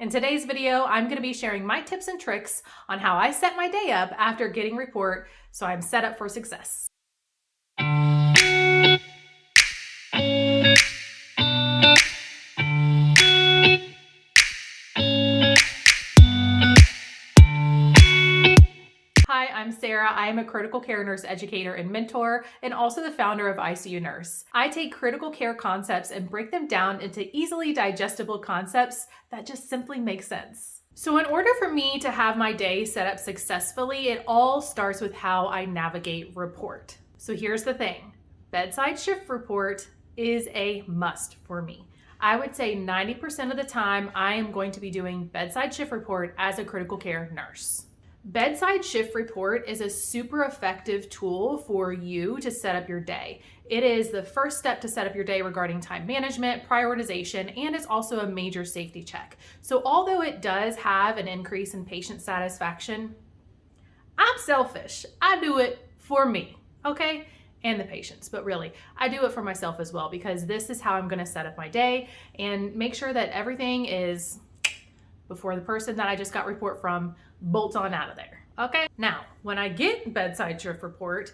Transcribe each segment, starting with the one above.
In today's video, I'm going to be sharing my tips and tricks on how I set my day up after getting report so I'm set up for success. Hi, I'm Sarah. I am a critical care nurse educator and mentor, and also the founder of ICU Nurse. I take critical care concepts and break them down into easily digestible concepts that just simply make sense. So in order for me to have my day set up successfully, it all starts with how I navigate report. So here's the thing. Bedside shift report is a must for me. I would say 90% of the time I am going to be doing bedside shift report as a critical care nurse. Bedside shift report is a super effective tool for you to set up your day. It is the first step to set up your day regarding time management, prioritization, and it's also a major safety check. So although it does have an increase in patient satisfaction, I'm selfish. I do it for me, okay? And the patients, but really, I do it for myself as well because this is how I'm gonna set up my day and make sure that everything is before the person that I just got report from bolts on out of there, okay? Now, when I get bedside shift report,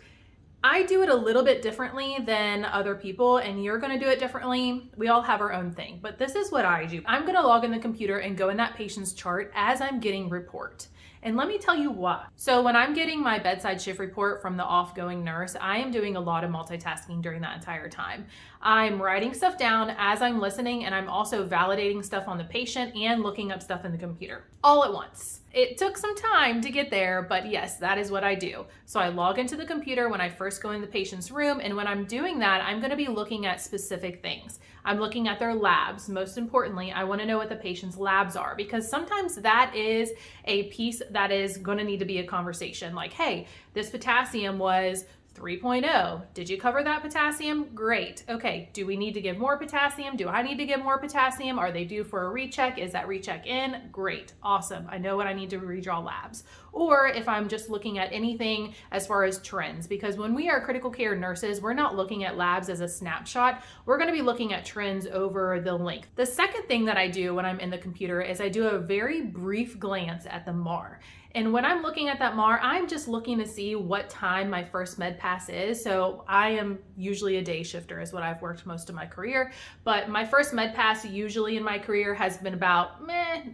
I do it a little bit differently than other people, and you're gonna do it differently. We all have our own thing, but this is what I do. I'm gonna log in the computer and go in that patient's chart as I'm getting report. And let me tell you why. So when I'm getting my bedside shift report from the off-going nurse, I am doing a lot of multitasking during that entire time. I'm writing stuff down as I'm listening, and I'm also validating stuff on the patient and looking up stuff in the computer all at once. It took some time to get there, but yes, that is what I do. So I log into the computer when I first go in the patient's room, and when I'm doing that, I'm gonna be looking at specific things. I'm looking at their labs. Most importantly, I wanna know what the patient's labs are because sometimes that is a piece that is gonna need to be a conversation. Like, hey, this potassium was 3.0. Did you cover that potassium? Great. Okay, do we need to give more potassium? Do I need to give more potassium? Are they due for a recheck? Is that recheck in? Great, awesome. I know what I need to redraw labs. Or if I'm just looking at anything as far as trends, because when we are critical care nurses, we're not looking at labs as a snapshot. We're gonna be looking at trends over the length. The second thing that I do when I'm in the computer is I do a very brief glance at the MAR. And when I'm looking at that MAR, I'm just looking to see what time my first med pass is. So I am usually a day shifter is what I've worked most of my career. But my first med pass usually in my career has been about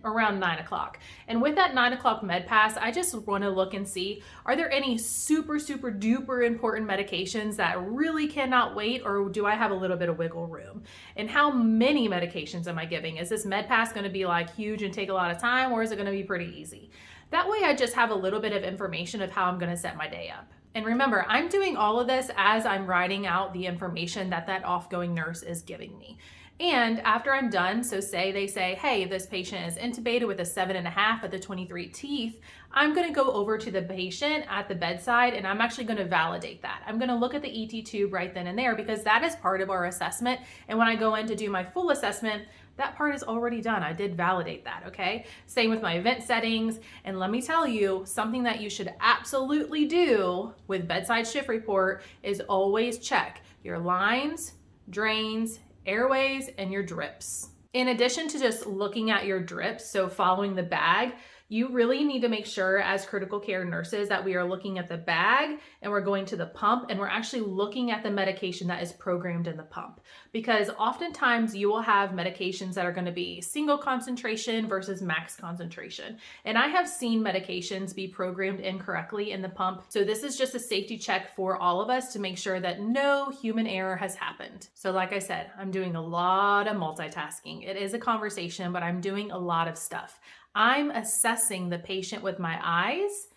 around 9 o'clock. And with that 9 o'clock med pass, I just want to look and see, are there any super duper important medications that really cannot wait, or do I have a little bit of wiggle room? And how many medications am I giving? Is this med pass going to be like huge and take a lot of time, or is it going to be pretty easy? That way I just have a little bit of information of how I'm gonna set my day up. And remember, I'm doing all of this as I'm writing out the information that that off-going nurse is giving me. And after I'm done, so say they say, hey, this patient is intubated with a 7.5 at the 23 teeth, I'm gonna go over to the patient at the bedside and I'm actually gonna validate that. I'm gonna look at the ET tube right then and there because that is part of our assessment. And when I go in to do my full assessment, that part is already done. I did validate that, okay? Same with my event settings. And let me tell you, something that you should absolutely do with bedside shift report is always check your lines, drains, airways, and your drips. In addition to just looking at your drips, so following the bag, you really need to make sure as critical care nurses that we are looking at the bag and we're going to the pump and we're actually looking at the medication that is programmed in the pump. Because oftentimes you will have medications that are going to be single concentration versus max concentration. And I have seen medications be programmed incorrectly in the pump. So this is just a safety check for all of us to make sure that no human error has happened. So like I said, I'm doing a lot of multitasking. It is a conversation, but I'm doing a lot of stuff. I'm assessing the patient with my eyes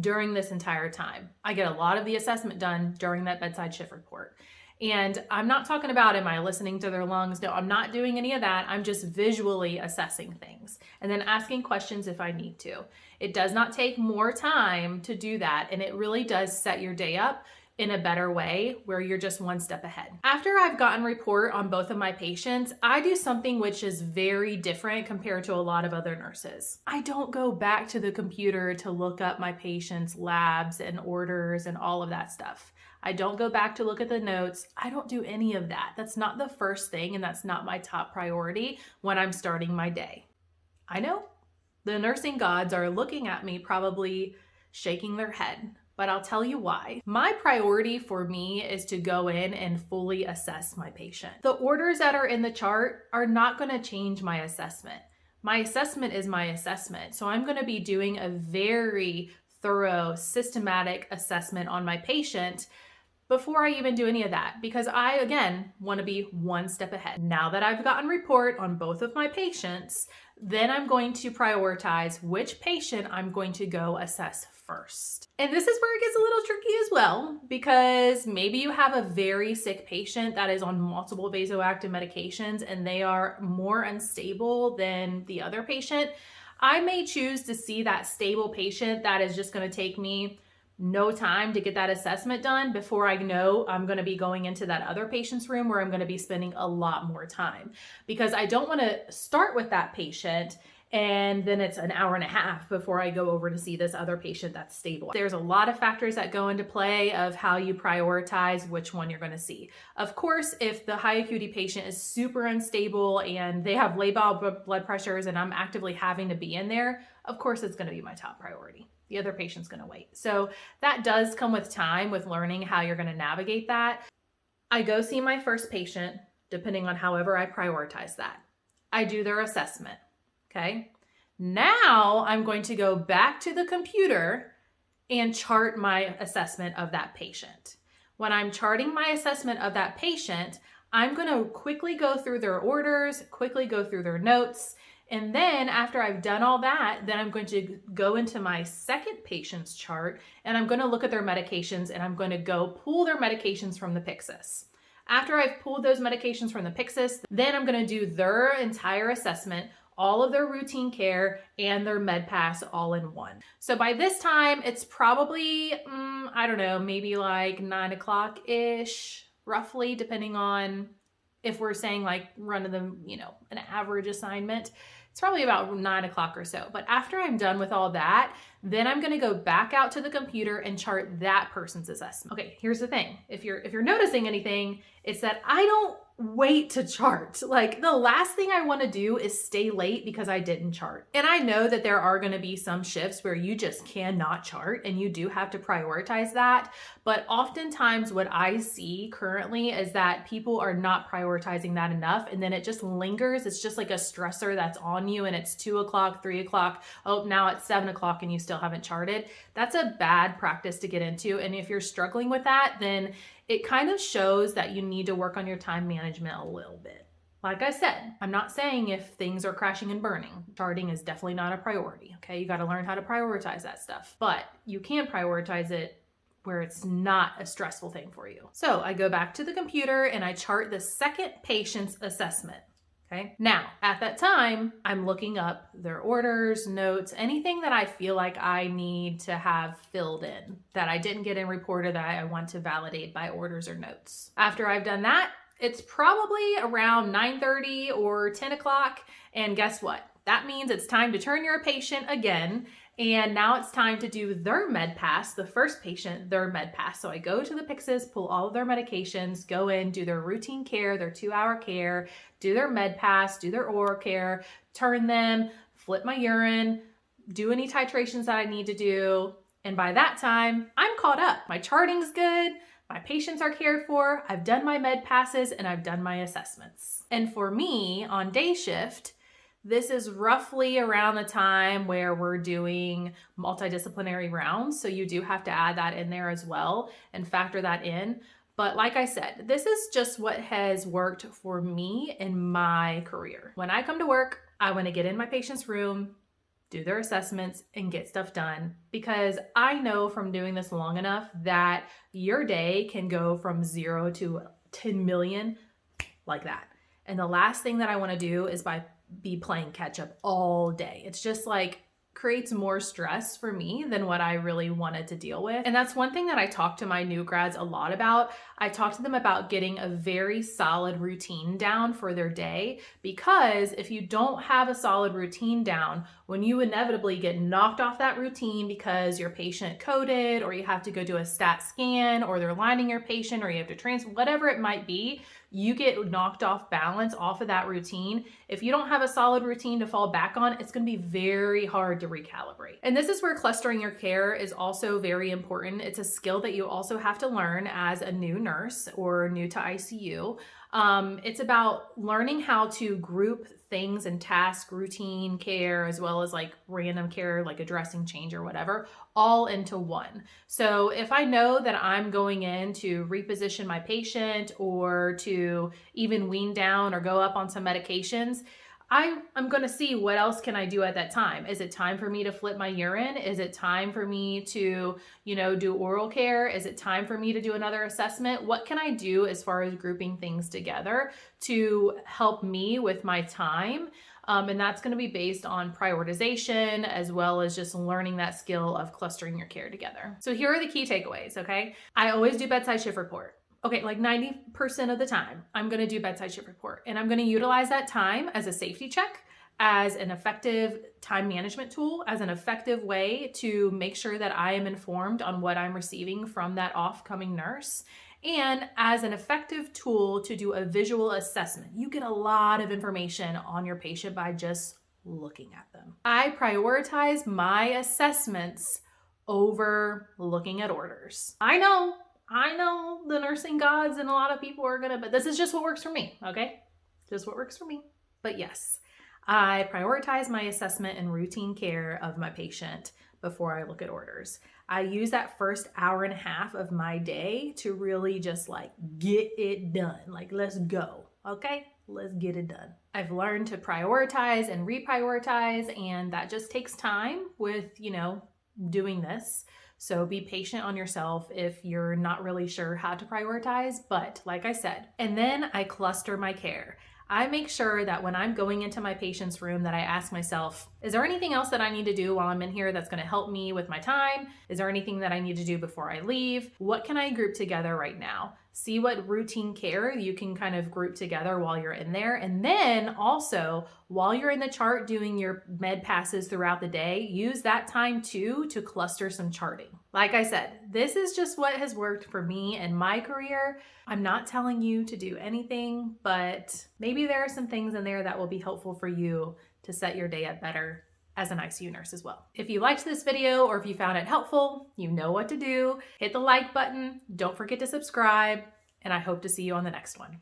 during this entire time. I get a lot of the assessment done during that bedside shift report. And I'm not talking about, am I listening to their lungs? No, I'm not doing any of that. I'm just visually assessing things and then asking questions if I need to. It does not take more time to do that. And it really does set your day up in a better way where you're just one step ahead. After I've gotten report on both of my patients, I do something which is very different compared to a lot of other nurses. I don't go back to the computer to look up my patients' labs and orders and all of that stuff. I don't go back to look at the notes. I don't do any of that. That's not the first thing, and that's not my top priority when I'm starting my day. I know the nursing gods are looking at me, probably shaking their head, but I'll tell you why. My priority for me is to go in and fully assess my patient. The orders that are in the chart are not going to change my assessment. My assessment is my assessment. So I'm going to be doing a very thorough, systematic assessment on my patient before I even do any of that, because I, again, want to be one step ahead. Now that I've gotten report on both of my patients, then I'm going to prioritize which patient I'm going to go assess first. And this is where it gets a little tricky as well, because maybe you have a very sick patient that is on multiple vasoactive medications and they are more unstable than the other patient. I may choose to see that stable patient that is just going to take me no time to get that assessment done before I know I'm going to be going into that other patient's room where I'm going to be spending a lot more time, because I don't want to start with that patient and then it's an hour and a half before I go over to see this other patient that's stable. There's a lot of factors that go into play of how you prioritize which one you're going to see. Of course, if the high acuity patient is super unstable and they have labile blood pressures and I'm actively having to be in there, of course it's going to be my top priority. The other patient's going to wait. So that does come with time, with learning how you're going to navigate that. I go see my first patient, depending on however I prioritize that. I do their assessment. Okay. Now I'm going to go back to the computer and chart my assessment of that patient. When I'm charting my assessment of that patient, I'm going to quickly go through their orders, quickly go through their notes. And then after I've done all that, then I'm going to go into my second patient's chart and I'm going to look at their medications and I'm going to go pull their medications from the Pyxis. After I've pulled those medications from the Pyxis, then I'm going to do their entire assessment, all of their routine care and their med pass all in one. So by this time, it's probably, I don't know, maybe like 9 o'clock-ish, roughly, depending on if we're saying like run of the, an average assignment. It's probably about 9 o'clock or so. But after I'm done with all that, then I'm going to go back out to the computer and chart that person's assessment. Okay, here's the thing. If you're noticing anything, it's that I don't wait to chart. Like, the last thing I want to do is stay late because I didn't chart. And I know that there are going to be some shifts where you just cannot chart and you do have to prioritize that. But oftentimes what I see currently is that people are not prioritizing that enough. And then it just lingers. It's just like a stressor that's on you and it's 2 o'clock, 3 o'clock. Oh, now it's 7 o'clock and you still haven't charted. That's a bad practice to get into. And if you're struggling with that, then it kind of shows that you need to work on your time management a little bit. Like I said, I'm not saying if things are crashing and burning, charting is definitely not a priority. Okay, you got to learn how to prioritize that stuff, but you can prioritize it where it's not a stressful thing for you. So I go back to the computer and I chart the second patient's assessment. Okay. Now, at that time, I'm looking up their orders, notes, anything that I feel like I need to have filled in that I didn't get in report or that I want to validate by orders or notes. After I've done that, it's probably around 9:30 or 10 o'clock. And guess what? That means it's time to turn your patient again. And now it's time to do their med pass, the first patient, their med pass. So I go to the Pyxis, pull all of their medications, go in, do their routine care, their 2-hour care, do their med pass, do their oral care, turn them, flip my urine, do any titrations that I need to do. And by that time, I'm caught up. My charting's good. My patients are cared for. I've done my med passes and I've done my assessments. And for me on day shift, this is roughly around the time where we're doing multidisciplinary rounds. So you do have to add that in there as well and factor that in. But like I said, this is just what has worked for me in my career. When I come to work, I want to get in my patient's room, do their assessments, and get stuff done, because I know from doing this long enough that your day can go from 0 to 10 million like that. And the last thing that I want to do is be playing catch up all day. It's just like creates more stress for me than what I really wanted to deal with. And that's one thing that I talk to my new grads a lot about. I talk to them about getting a very solid routine down for their day, because if you don't have a solid routine down, when you inevitably get knocked off that routine because your patient coded, or you have to go do a stat scan, or they're lining your patient, or you have to transfer, whatever it might be, you get knocked off balance off of that routine. If you don't have a solid routine to fall back on, it's going to be very hard to recalibrate. And this is where clustering your care is also very important. It's a skill that you also have to learn as a new nurse or new to ICU. It's about learning how to group things and task, routine care, as well as like random care, like a dressing change or whatever, all into one. So if I know that I'm going in to reposition my patient or to even wean down or go up on some medications, I'm going to see what else can I do at that time. Is it time for me to flip my urine? Is it time for me to, do oral care? Is it time for me to do another assessment? What can I do as far as grouping things together to help me with my time? And that's going to be based on prioritization as well as just learning that skill of clustering your care together. So here are the key takeaways, okay? I always do bedside shift report. Okay, like 90% of the time, I'm going to do bedside shift report, and I'm going to utilize that time as a safety check, as an effective time management tool, as an effective way to make sure that I am informed on what I'm receiving from that off-coming nurse, and as an effective tool to do a visual assessment. You get a lot of information on your patient by just looking at them. I prioritize my assessments over looking at orders. I know the nursing gods and a lot of people are but this is just what works for me, okay? Just what works for me. But yes, I prioritize my assessment and routine care of my patient before I look at orders. I use that first hour and a half of my day to really just like get it done. Like, let's go, okay? Let's get it done. I've learned to prioritize and reprioritize, and that just takes time with, doing this. So be patient on yourself if you're not really sure how to prioritize, but like I said, and then I cluster my care. I make sure that when I'm going into my patient's room that I ask myself, is there anything else that I need to do while I'm in here that's going to help me with my time? Is there anything that I need to do before I leave? What can I group together right now? See what routine care you can kind of group together while you're in there. And then also, while you're in the chart doing your med passes throughout the day, use that time too to cluster some charting. Like I said, this is just what has worked for me in my career. I'm not telling you to do anything, but maybe there are some things in there that will be helpful for you to set your day up better as an ICU nurse as well. If you liked this video or if you found it helpful, you know what to do. Hit the like button. Don't forget to subscribe, and I hope to see you on the next one.